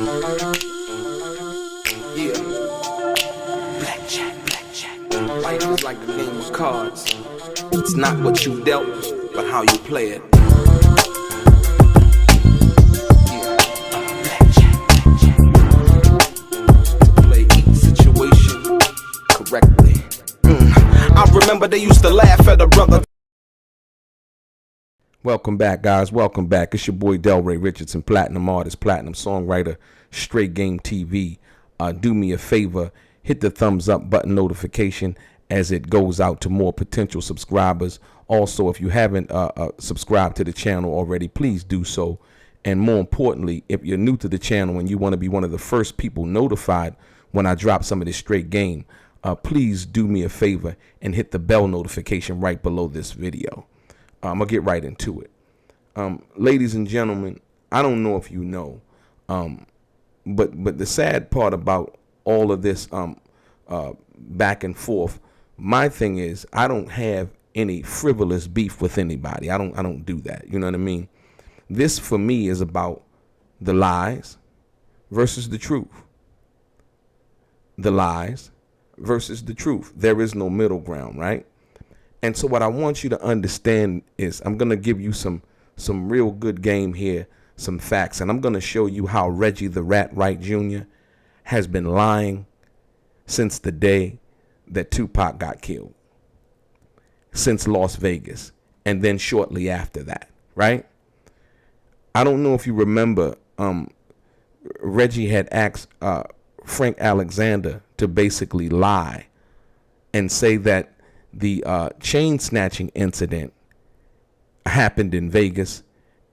Yeah. Blackjack. Life is like a game of cards. It's not what you dealt, but how you play it. Yeah. Blackjack. To play each situation correctly. I remember they used to laugh at a brother. Welcome back, guys. Welcome back. It's your boy DELRAY, Richardson, platinum artist, platinum songwriter, Straight Game TV. Do me a favor, hit the thumbs up button notification as it goes out to more potential subscribers. Also, if you haven't subscribed to the channel already, please do so. And more importantly, if you're new to the channel and you want to be one of the first people notified when I drop some of this straight game, please do me a favor and hit the bell notification right below this video. I'm going to get right into it. Ladies and gentlemen, I don't know if you know, but the sad part about all of this back and forth, my thing is I don't have any frivolous beef with anybody. I don't do that. You know what I mean? This for me is about the lies versus the truth. The lies versus the truth. There is no middle ground, right? And so what I want you to understand is I'm going to give you some real good game here, some facts, and I'm going to show you how Reggie the Rat Wright Jr. has been lying since the day that Tupac got killed, since Las Vegas, and then shortly after that, right? I don't know if you remember, Reggie had asked Frank Alexander to basically lie and say that the chain snatching incident happened in Vegas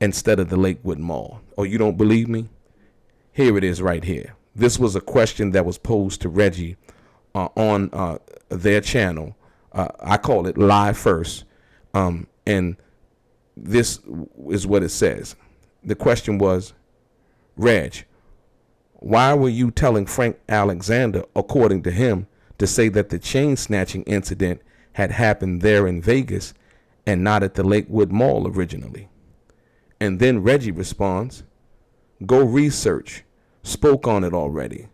instead of the Lakewood Mall. Oh, you don't believe me? Here it is right here. This was a question that was posed to Reggie on their channel. I call it Live First. And this is what it says. The question was, Reg, why were you telling Frank Alexander, according to him, to say that the chain snatching incident had happened there in Vegas and not at the Lakewood Mall originally? And then Reggie responds, go research, spoke on it already,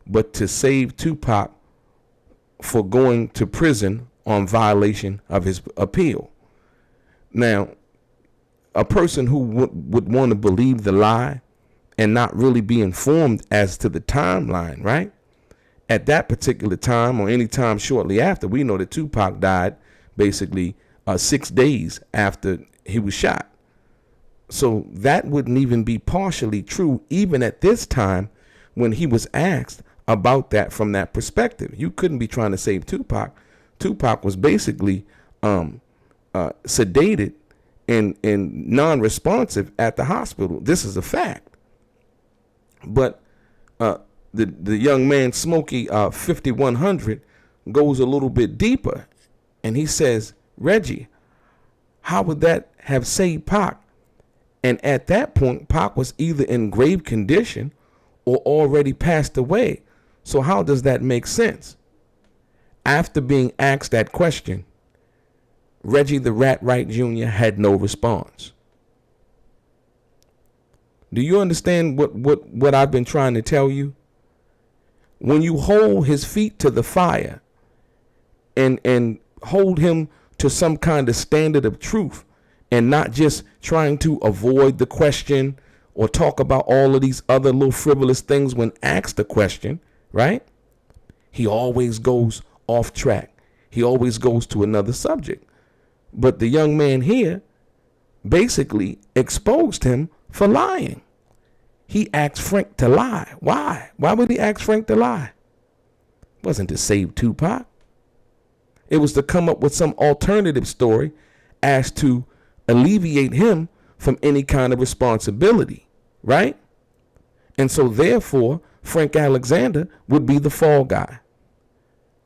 but to save Tupac for going to prison on violation of his appeal. Now, a person who would want to believe the lie and not really be informed as to the timeline, right? At that particular time or any time shortly after, we know that Tupac died basically 6 days after he was shot. So that wouldn't even be partially true, even at this time when he was asked about that from that perspective. You couldn't be trying to save Tupac. Tupac was basically sedated and non-responsive at the hospital. This is a fact. But the young man, Smokey 5100, goes a little bit deeper. And he says, Reggie, how would that have saved Pac? And at that point, Pac was either in grave condition or already passed away. So how does that make sense? After being asked that question, Reggie the Rat Wright Jr. had no response. Do you understand what I've been trying to tell you? When you hold his feet to the fire and hold him to some kind of standard of truth and not just trying to avoid the question or talk about all of these other little frivolous things when asked the question, right? He always goes off track. He always goes to another subject. But the young man here basically exposed him for lying. He asked Frank to lie. Why? Why would he ask Frank to lie? It wasn't to save Tupac. It was to come up with some alternative story as to alleviate him from any kind of responsibility, right? And so therefore, Frank Alexander would be the fall guy.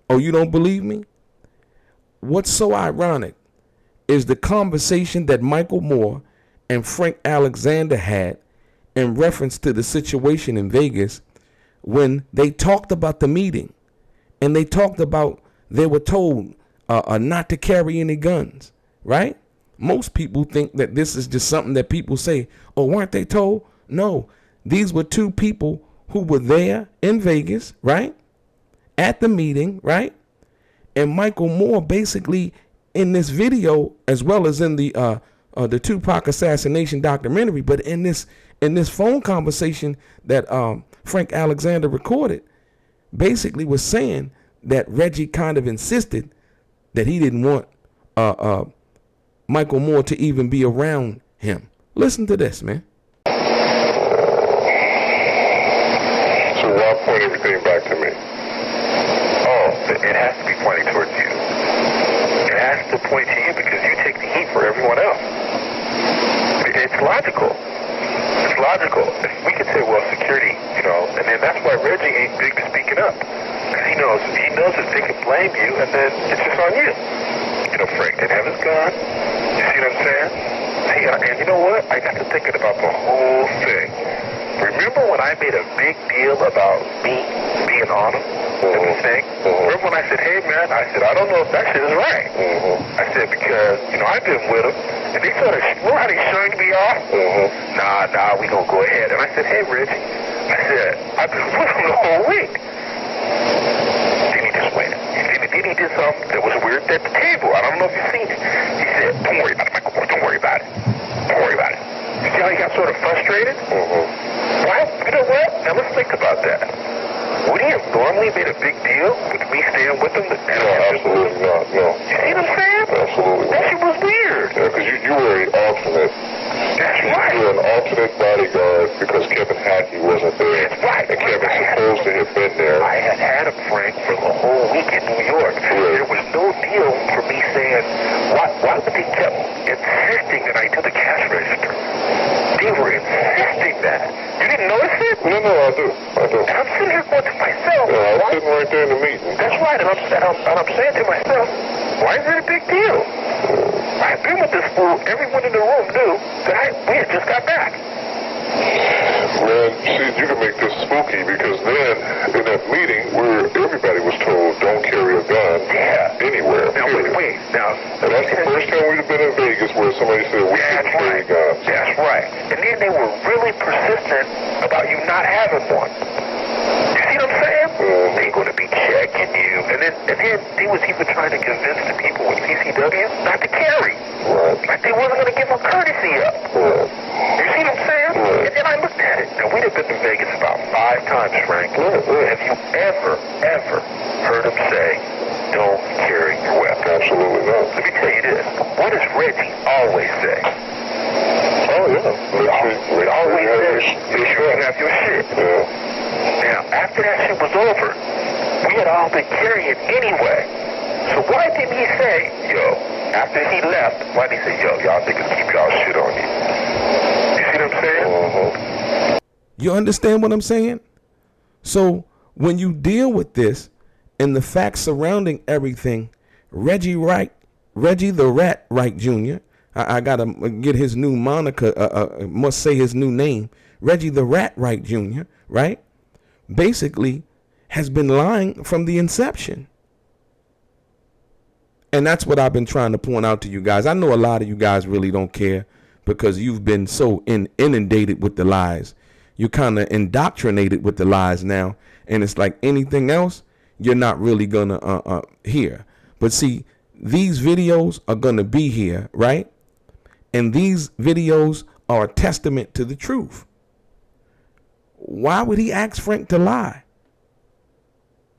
Oh, you don't believe me? What's so ironic is the conversation that Michael Moore and Frank Alexander had in reference to the situation in Vegas when they talked about the meeting and they talked about they were told not to carry any guns, right? Most people think that this is just something that people say, oh, weren't they told? No, these were two people who were there in Vegas, right? At the meeting, right? And Michael Moore basically in this video, as well as in the Tupac assassination documentary, but in this phone conversation that Frank Alexander recorded, basically was saying that Reggie kind of insisted that he didn't want Michael Moore to even be around him. Listen to this, man. So why point everything back to me? Oh, it has to be pointing towards you. It has to point to you because you take the heat for everyone else. It's logical. It's logical. If we could say, well, security, you know, and then that's why Reggie ain't big to speaking up. Because he knows that they can blame you, and then it's just on you. You know, Frank didn't have his gun. You see what I'm saying? See, and you know what? I got to thinking about the whole thing. Remember when I made a big deal about me being on him and the thing? Remember when I said, hey, man, I don't know if that shit is right. I said, because, you know, I've been with him, and they sort of, you know how they showing me off? Nah, we gonna go ahead. And I said, hey, Reggie, I said, I've been with him the whole week. Then he just went. Then he did something that was weird at the table. I don't know if you've seen it. He said, don't worry about it, Michael. Don't worry about it. Don't worry about it. You see how he got sort of frustrated? Well, you know what? Now let's think about that. Would he have normally made a big deal with me staying with him? No, absolutely not, no. You see what I'm saying? Absolutely not. That shit was weird. Yeah, because you were an alternate. That's right. You were an alternate bodyguard because Kevin Hackey wasn't there. That's right. And Kevin's supposed to have been there. I had him, Frank, for the whole week in New York. Right. There was no deal for me saying, why would they keep insisting that I do the cash register? They were insisting that. You didn't notice it? No, I do. And I'm sitting here going to myself. Yeah, I was sitting right there in the meeting. That's right, and I'm saying to myself, why is it a big deal? I've been with this fool. Everyone in the room knew that we had just got back. Man, see, you can make this spooky because then in that meeting where everybody was told don't carry a gun anywhere. Now, wait. Now, and that's the first time we've been in Vegas where somebody said we shouldn't carry guns. That's right. And then they were really persistent about you not having one. You see what I'm saying? They're going to be checking you. And then he was even trying to convince the people with CCW not to carry. Right. Like they wasn't going to give them courtesy up. You see what I'm saying? And then I looked at it. Now, we'd have been to Vegas about 5 times, Frank. Have you ever heard him say, don't carry your weapon? Absolutely not. Let me tell you this. What does Reggie always say? Oh, yeah. He always says, make sure you have your shit. Yeah. Now, after that shit was over, we had all been carrying anyway. So why didn't he say, after he left, why didn't he say, y'all niggas keep y'all shit on you? You see what I'm saying? You understand what I'm saying? So when you deal with this and the facts surrounding everything, Reggie the Rat Wright Jr., I gotta get his new moniker, must say his new name, Reggie the Rat Wright Jr., right? Basically has been lying from the inception. And that's what I've been trying to point out to you guys. I know a lot of you guys really don't care because you've been so inundated with the lies. You're kind of indoctrinated with the lies now. And it's like anything else, you're not really going to hear. But see, these videos are going to be here, right? And these videos are a testament to the truth. Why would he ask Frank to lie?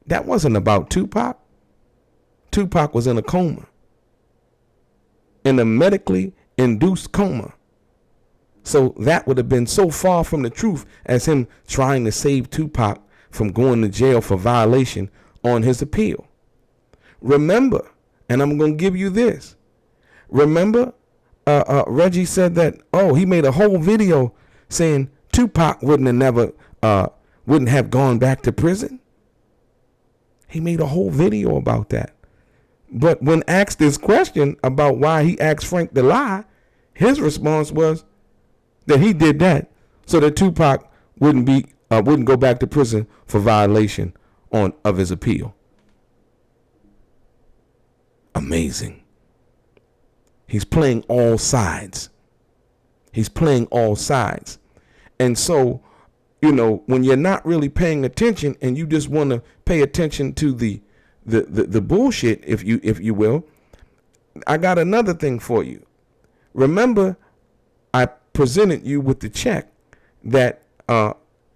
That wasn't about Tupac. Tupac was in a coma, in a medically induced coma. So that would have been so far from the truth as him trying to save Tupac from going to jail for violation on his appeal. Remember, and I'm going to give you this. Remember, Reggie said that, he made a whole video saying Tupac wouldn't have gone back to prison. He made a whole video about that. But when asked this question about why he asked Frank to lie, his response was that he did that so that Tupac wouldn't go back to prison for violation of his appeal. Amazing. He's playing all sides. And so you know, when you're not really paying attention and you just want to pay attention to the bullshit, if you will, I got another thing for you. Remember, I presented you with the check that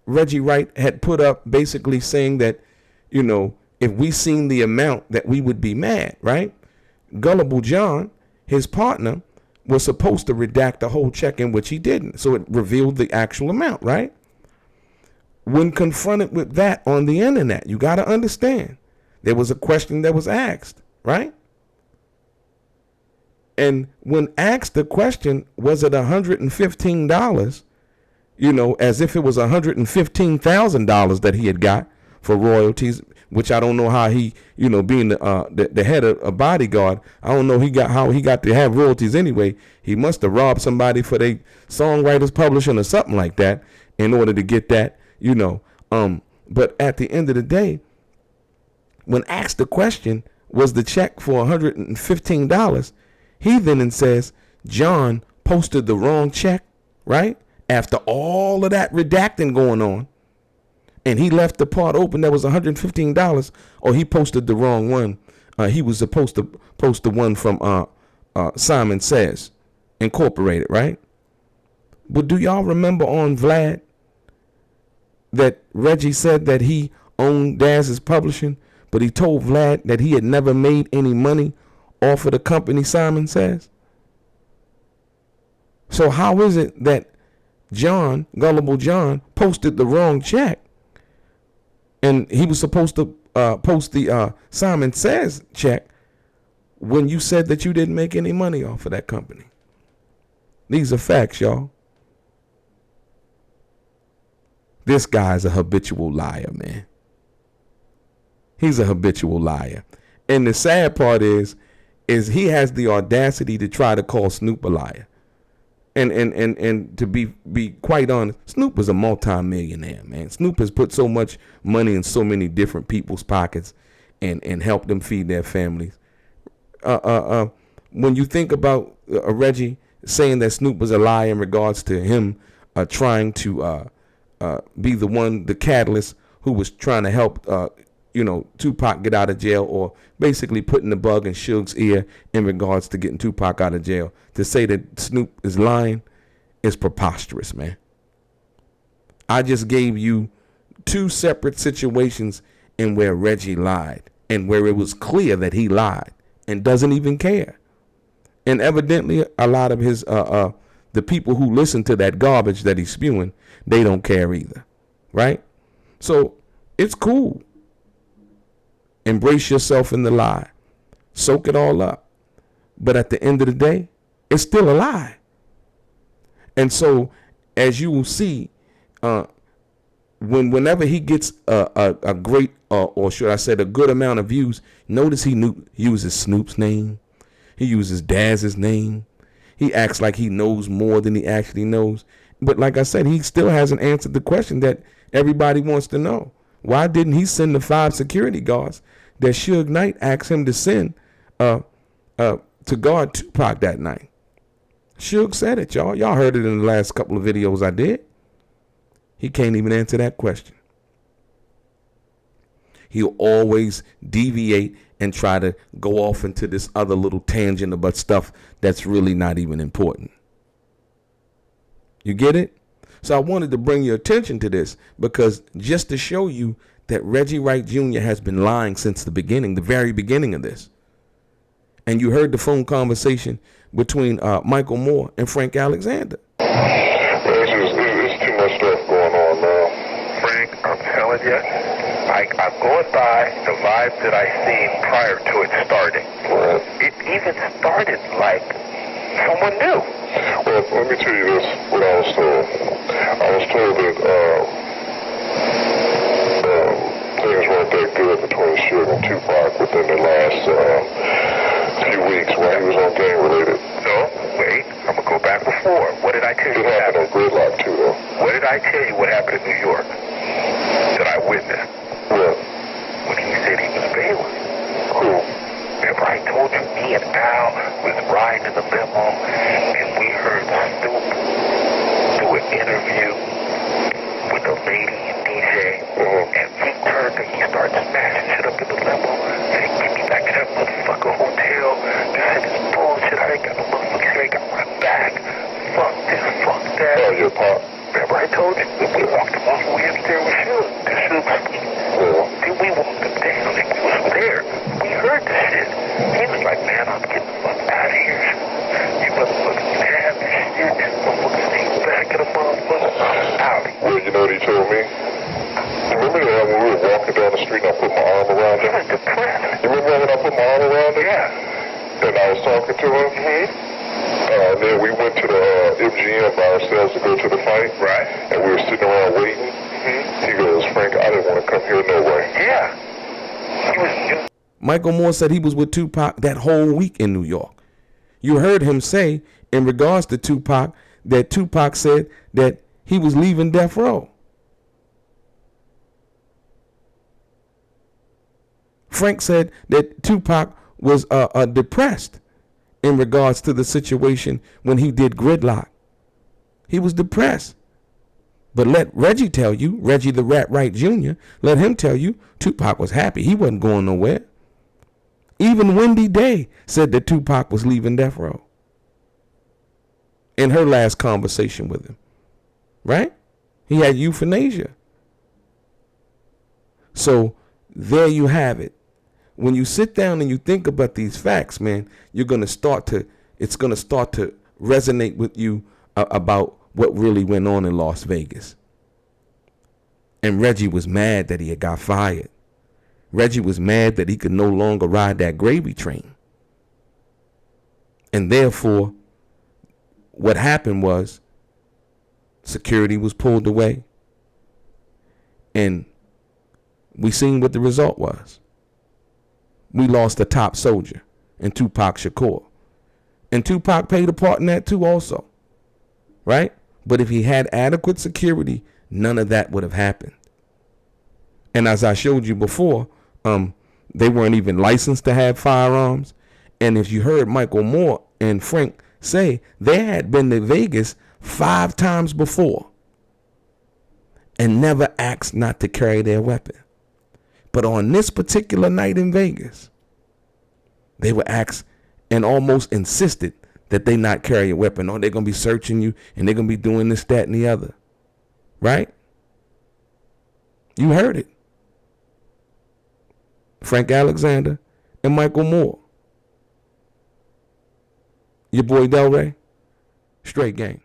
Reggie Wright had put up, basically saying that, you know, if we seen the amount that we would be mad, right? Gullible John, his partner, was supposed to redact the whole check, in which he didn't. So it revealed the actual amount, right? When confronted with that on the internet, you got to understand, there was a question that was asked, right? And when asked the question, was it $115, you know, as if it was $115,000 that he had got for royalties, which I don't know how he, you know, being the head of a bodyguard, I don't know how he got to have royalties anyway. He must have robbed somebody for their songwriters publishing or something like that in order to get that, you know. But at the end of the day, when asked the question, was the check for $115? He then says, John posted the wrong check, right? After all of that redacting going on. And he left the part open that was $115, or he posted the wrong one. He was supposed to post the one from Simon Says Incorporated, right? But do y'all remember on Vlad that Reggie said that he owned Daz's publishing, but he told Vlad that he had never made any money off of the company Simon Says? So how is it that John, Gullible John, posted the wrong check, and he was supposed to post the Simon Says check when you said that you didn't make any money off of that company? These are facts, y'all. This guy's a habitual liar, man. He's a habitual liar. And the sad part is he has the audacity to try to call Snoop a liar. And to be quite honest, Snoop is a multi-millionaire, man. Snoop has put so much money in so many different people's pockets and helped them feed their families. When you think about Reggie saying that Snoop was a liar in regards to him trying to be the catalyst who was trying to help Tupac get out of jail, or basically putting the bug in Suge's ear in regards to getting Tupac out of jail, to say that Snoop is lying is preposterous, man. I just gave you two separate situations in where Reggie lied and where it was clear that he lied and doesn't even care. And evidently a lot of his the people who listen to that garbage that he's spewing, they don't care either, right? So it's cool. Embrace yourself in the lie. Soak it all up. But at the end of the day, it's still a lie. And so, as you will see, whenever he gets a great, or should I say, a good amount of views, notice he uses Snoop's name. He uses Daz's name. He acts like he knows more than he actually knows. But like I said, he still hasn't answered the question that everybody wants to know. Why didn't he send the 5 security guards that Suge Knight asked him to send to guard Tupac that night? Suge said it, y'all. Y'all heard it in the last couple of videos I did. He can't even answer that question. He'll always deviate and try to go off into this other little tangent about stuff that's really not even important. You get it? So I wanted to bring your attention to this, because just to show you that Reggie Wright Jr. has been lying since the beginning, the very beginning of this. And you heard the phone conversation between Michael Moore and Frank Alexander. There's too much stuff going on now. Frank, I'm telling you, I'm going by the vibes that I seen prior to it starting. Right. It even started like someone new. Well, let me tell you this, what I was told. I was told that things weren't that good between Suge and Tupac within the last few weeks while he was on gang-related. No, wait, I'm going to go back before. What did I tell you? It happened on Gridlock, too, though. What did I tell you what happened in New York that I witnessed? What? When he said he was bailing. Who? Remember I told you me and Al was riding in the limo and we heard Snoop do an interview with a lady heard that he started smashing shit up in the limo. Hey, get me back to that motherfucker hotel. This shit is bullshit. I ain't got no motherfucker. I ain't got my back. Fuck this, fuck that. Oh, your pop. Remember I told you? We walked him off when we upstairs with Suge. The Suge sleep. Then we walked him down and we was there. We heard the shit. He was like, man, I'm getting the fuck out of here. You motherfuckers can have this shit. Motherfuckers stay back in the motherfucker. I'm out. Well, you know what he told me? You remember that when we were walking down the street and I put my arm around He him? was depressed. You remember when I put my arm around him? Yeah. And I was talking to him? Then we went to the MGM by ourselves to go to the fight. Right. And we were sitting around waiting. He goes, Frank, I didn't want to come here no way. Yeah. He was... Michael Moore said he was with Tupac that whole week in New York. You heard him say in regards to Tupac that Tupac said that he was leaving death row. Frank said that Tupac was depressed in regards to the situation when he did Gridlock. He was depressed. But let Reggie tell you, Reggie the Rat Wright Jr., let him tell you Tupac was happy. He wasn't going nowhere. Even Wendy Day said that Tupac was leaving death row in her last conversation with him. Right? He had euthanasia. So there you have it. When you sit down and you think about these facts, man, it's going to start to resonate with you about what really went on in Las Vegas. And Reggie was mad that he had got fired. Reggie was mad that he could no longer ride that gravy train. And therefore, what happened was security was pulled away. And we seen what the result was. We lost a top soldier in Tupac Shakur. And Tupac played a part in that too also. Right? But if he had adequate security, none of that would have happened. And as I showed you before, they weren't even licensed to have firearms. And if you heard Michael Moore and Frank say, they had been to Vegas 5 times before and never asked not to carry their weapon. But on this particular night in Vegas, they were asked and almost insisted that they not carry a weapon, or they're going to be searching you and they're going to be doing this, that, and the other. Right? You heard it. Frank Alexander and Michael Moore. Your boy DELRAY, straight game.